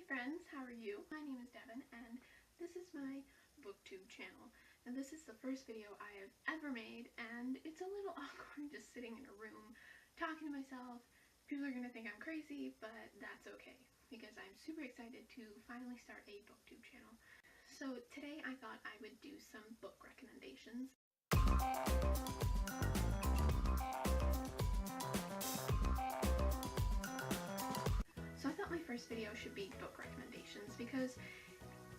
Hey friends, how are you? My name is Devin and this is my booktube channel. And this is the first video I have ever made and it's a little awkward just sitting in a room talking to myself. People are going to think I'm crazy, but that's okay because I'm super excited to finally start a booktube channel. So today I thought I would do some book recommendations. So I thought my first video should be book recommendations because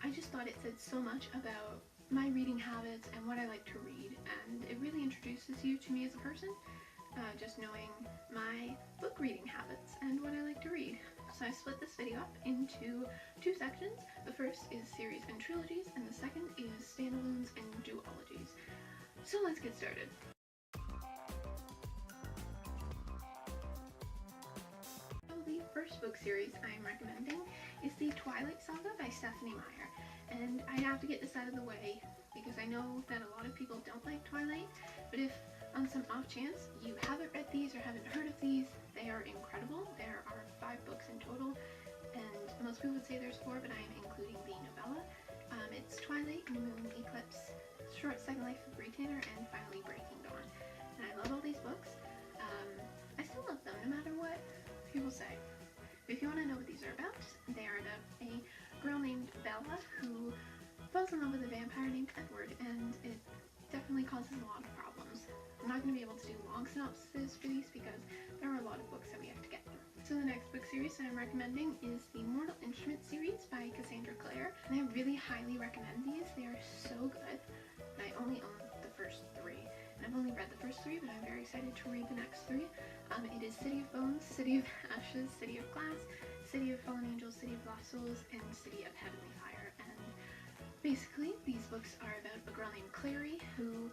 I just thought it said so much about my reading habits and what I like to read, and it really introduces you to me as a person, just knowing my book reading habits and what I like to read. So I split this video up into two sections. The first is series and trilogies, and the second is standalones and duologies. So let's get started. First book series I'm recommending is the Twilight Saga by Stephenie Meyer, and I have to get this out of the way because I know that a lot of people don't like Twilight, but if on some off chance you haven't read these or haven't heard of these, they are incredible. There are 5 books in total, and most people would say there's 4, but I am including the novella. It's Twilight, New Moon, Eclipse, Short Second Life of Retainer, and finally Breaking Dawn. And I love all these books. I still love them no matter what people say. If you want to know what these are about, they are about a girl named Bella who falls in love with a vampire named Edward, and it definitely causes a lot of problems. I'm not going to be able to do long synopses for these because there are a lot of books that we have to get through. So the next book series that I'm recommending is the Mortal Instruments series by Cassandra Clare, and I really highly recommend these. They are so good, and I only own the first 3. And I've only read the first 3, but I'm very excited to read the next 3. It is City of Bones, City of Ashes, City of Glass, City of Fallen Angels, City of Lost Souls, and City of Heavenly Fire. And basically, these books are about a girl named Clary who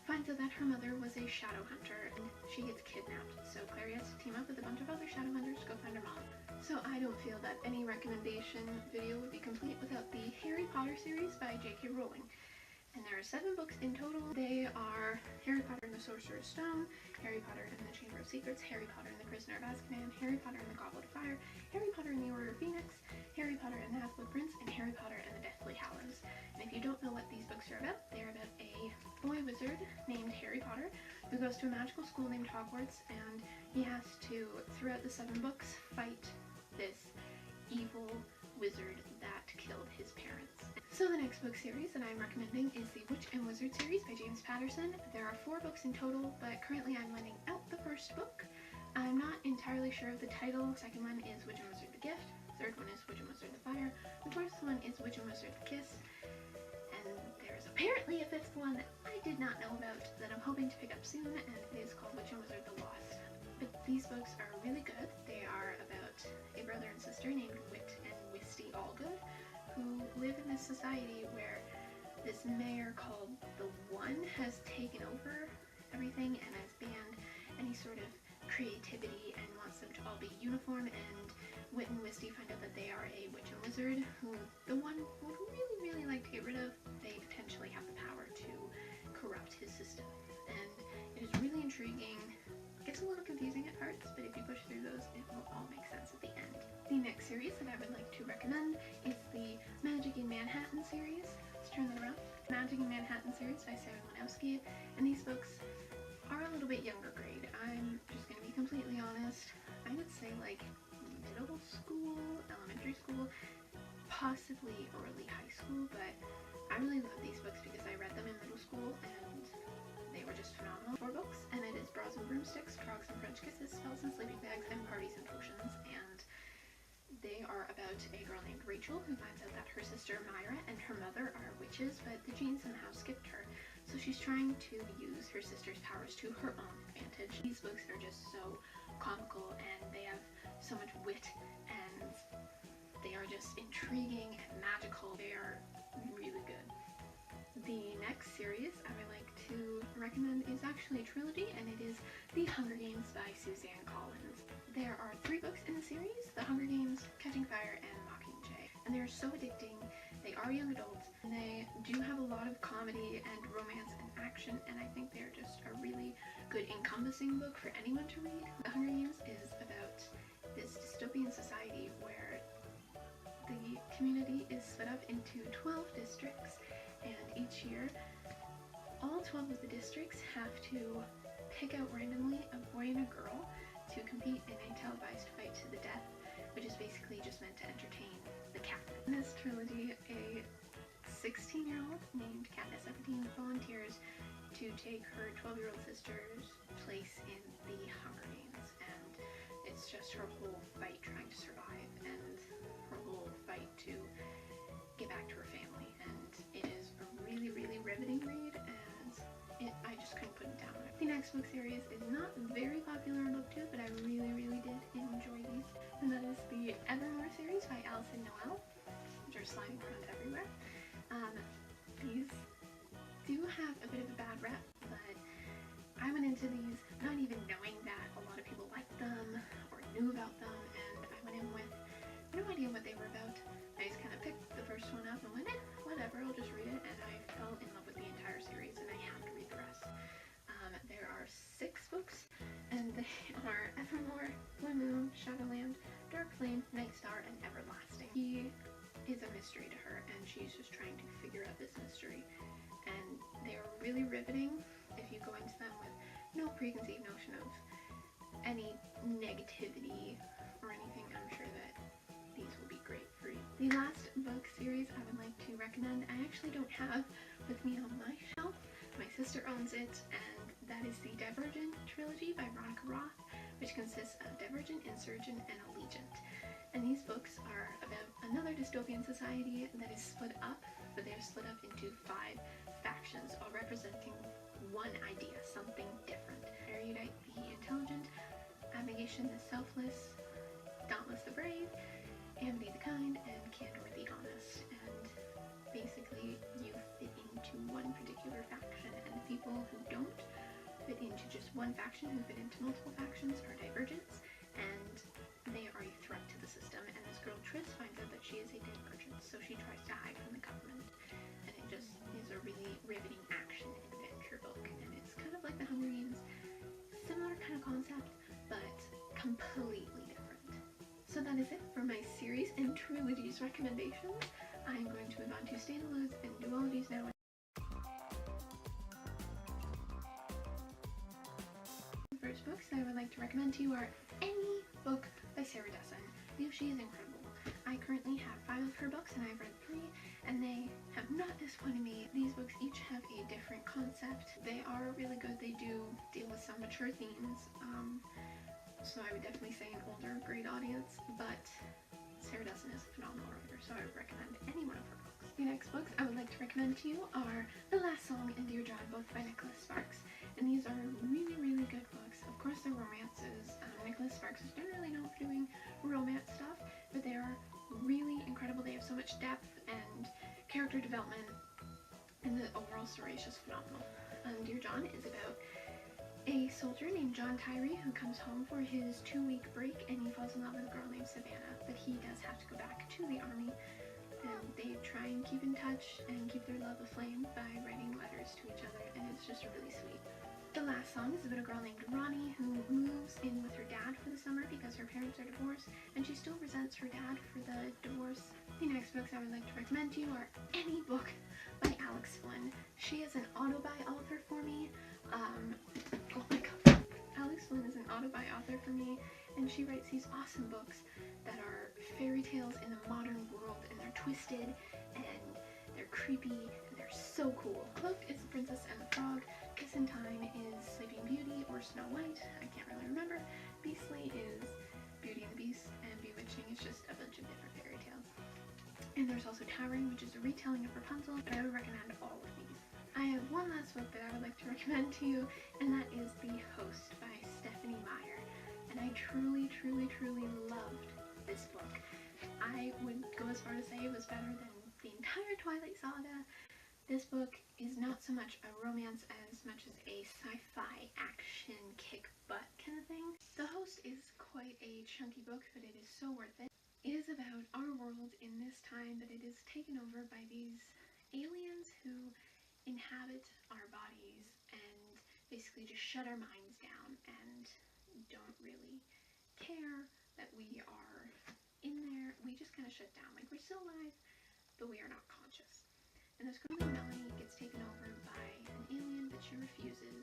finds out that her mother was a shadow hunter and she gets kidnapped. So Clary has to team up with a bunch of other shadow hunters to go find her mom. So I don't feel that any recommendation video would be complete without the Harry Potter series by J.K. Rowling. And there are 7 books in total. They are Harry Potter and the Sorcerer's Stone, Harry Potter and the Chamber of Secrets, Harry Potter and the Prisoner of Azkaban, Harry Potter and the Goblet of Fire, Harry Potter and the Order of Phoenix, Harry Potter and the Half-Blood Prince, and Harry Potter and the Deathly Hallows. And if you don't know what these books are about, they are about a boy wizard named Harry Potter who goes to a magical school named Hogwarts, and he has to, throughout the 7 books, fight this evil wizard that killed his parents. So the next book series that I'm recommending is the Witch and Wizard series by James Patterson. There are 4 books in total, but currently I'm lending out the first book. I'm not entirely sure of the title. The second one is Witch and Wizard the Gift. The third one is Witch and Wizard the Fire. The fourth one is Witch and Wizard the Kiss. And there's apparently a 5th one that I did not know about that I'm hoping to pick up soon, and it is called Witch and Wizard the Lost. But these books are really good. They are about a brother and sister named Wit and Wisty Allgood who live in this society where this mayor called the One has taken over everything and has banned any sort of creativity and wants them to all be uniform, and Wit and Wisty find out that they are a witch and wizard who the One would really like to get rid of. They potentially have the power to corrupt his system, and it is really intriguing. It gets a little confusing at parts, but if you push through those, it will all make sense at the end. The next series that I would like to recommend is the Magic in Manhattan series. Let's turn that around. Magic in Manhattan series by Sarah Winowski, and these books are a little bit younger grade. I'm just going to be completely honest. I would say like middle school, elementary school, possibly early high school, but I really love these books because I read them in middle school and they were just phenomenal. 4 books, and it is Bras and Broomsticks, Frogs and French Kisses, Spells and Sleeping Bags, and Parties and Potions, and they are about a girl named Rachel who finds out that her sister Myra and her mother are witches, but the genes somehow skipped her, so she's trying to use her sister's powers to her own advantage. These books are just so comical, and they have so much wit, and they are just intriguing and magical. They are really good. The next series I would like to recommend is actually a trilogy, and it is The Hunger Games by Suzanne Collins. There are 3 books in the series: The Hunger Games, Catching Fire, and Mockingjay. And they're so addicting. They are young adults, and they do have a lot of comedy and romance and action, and I think they're just a really good encompassing book for anyone to read. The Hunger Games is about this dystopian society where the community is split up into 12 districts, and each year all 12 of the districts have to pick out randomly a boy and a girl to compete in a televised fight to the death, which is basically just meant to entertain the captain. In this trilogy, a 16-year-old named Katniss Everdeen volunteers to take her 12-year-old sister's place in the Hunger Games, and it's just her whole fight trying to survive and her whole fight to get back to her family, and it is a really, really riveting read, and I just couldn't put it down. The next book series is not very popular in BookTube, but I really, really did enjoy these, and that is the Evermore series by Alyson Noël, which are sliding around everywhere. These do have a bit of a bad rep, but I went into these not even knowing that a lot of people liked them or knew about them, and I went in with no idea what they were about. I just kind of picked the first one up and went, whatever, I'll just read it, and I fell in love with the entire series, and I have to read the rest. There are 6 books, and they are Evermore, Blue Moon, Shadowland, Dark Flame, Night Star, and Everlasting. He is a mystery to her, and she's just trying to figure out this mystery, and they are really riveting if you go into them with no preconceived notion of any negativity or anything. I'm sure that these will be great for you. The last book series I would like to recommend, I actually don't have with me on my shelf. My sister owns it, and that is the Divergent trilogy by Veronica Roth, which consists of Divergent, Insurgent, and Allegiant. And these books are about another dystopian society that is split up, but they're split up into 5 factions, all representing one idea, something different. Erudite the intelligent, Abnegation the selfless, Dauntless the brave, Amity the kind, and Candor the honest. And basically you fit into one particular faction, and the people who don't fit into just one faction, who fit into multiple factions, are Divergents, and they are a threat to the system. And this girl Tris finds out that she is a Divergent, so she tries to hide from the government, and it just is a really riveting action adventure book, and it's kind of like the Hunger Games, similar kind of concept, but completely different. So that is it for my series and trilogies recommendations. I'm going to move on to standalones and duologies now. The first books that I would like to recommend to you are any book by Sarah Dessen. She is incredible. I currently have 5 of her books, and I've read 3, and they have not disappointed me. These books each have a different concept. They are really good. They do deal with some mature themes, so I would definitely say an older grade audience, but Sarah Dessen is a phenomenal writer, so I would recommend any one of her books. The next books I would like to recommend to you are The Last Song and Dear John, both by Nicholas Sparks, and these are really, really good books. Of course, they're romances. Nicholas Sparks is generally known for doing romance stuff, but they are really incredible. They have so much depth and character development, and the overall story is just phenomenal. Dear John is about a soldier named John Tyree who comes home for his 2-week break, and he falls in love with a girl named Savannah, but he does have to go back to the army, and they try and keep in touch and keep their love aflame by writing letters to each other, and it's just really sweet. The Last Song is about a girl named Ronnie who moves in with her dad for the summer because her parents are divorced, and she still resents her dad for the divorce. The next books I would like to recommend to you are any book by Alex Flynn. She is an auto-buy author for me. Oh my god. Alex Flynn is an auto-buy author for me, and she writes these awesome books that are fairy tales in the modern world, and they're twisted, and they're creepy, and they're so cool. Cloaked is The Princess and the Frog. Kiss in Time is Sleeping Beauty or Snow White. I can't really remember. Beastly is Beauty and the Beast, and Bewitching is just a bunch of different fairy tales. And there's also Towering, which is a retelling of Rapunzel, but I would recommend all of these. I have one last book that I would like to recommend to you, and that is The Host by Stephenie Meyer. And I truly, truly, truly loved this book. I would go as far to say it was better than the entire Twilight saga. This book is not so much a romance as much as a sci-fi action kick-butt kind of thing. The Host is quite a chunky book, but it is so worth it. It is about our world in this time, but it is taken over by these aliens who inhabit our bodies and basically just shut our minds down and don't really care that we are in there. We just kind of shut shut down. Like, we're still alive, but we are not conscious. And this girl named Melanie gets taken over by an alien, but she refuses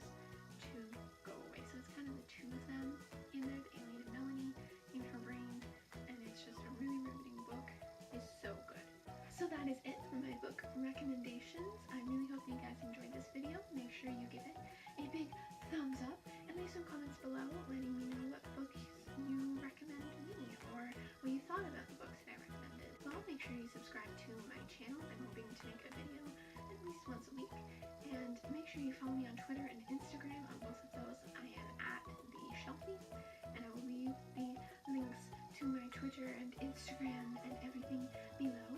to go away. So it's kind of the two of them in there, the alien and Melanie in her brain, and it's just a really riveting book. It's so good. So that is it for my book recommendations. I really hope you guys enjoyed this video. Make sure you give it a big thumbs up and leave some comments below letting me know what books you recommend me or what you thought about the books that I recommended. Well, make sure you subscribe to my channel. I'm hoping to make a video at least once a week. And make sure you follow me on Twitter and Instagram. On both of those, I am at The Shelfie. And I will leave the links to my Twitter and Instagram and everything below.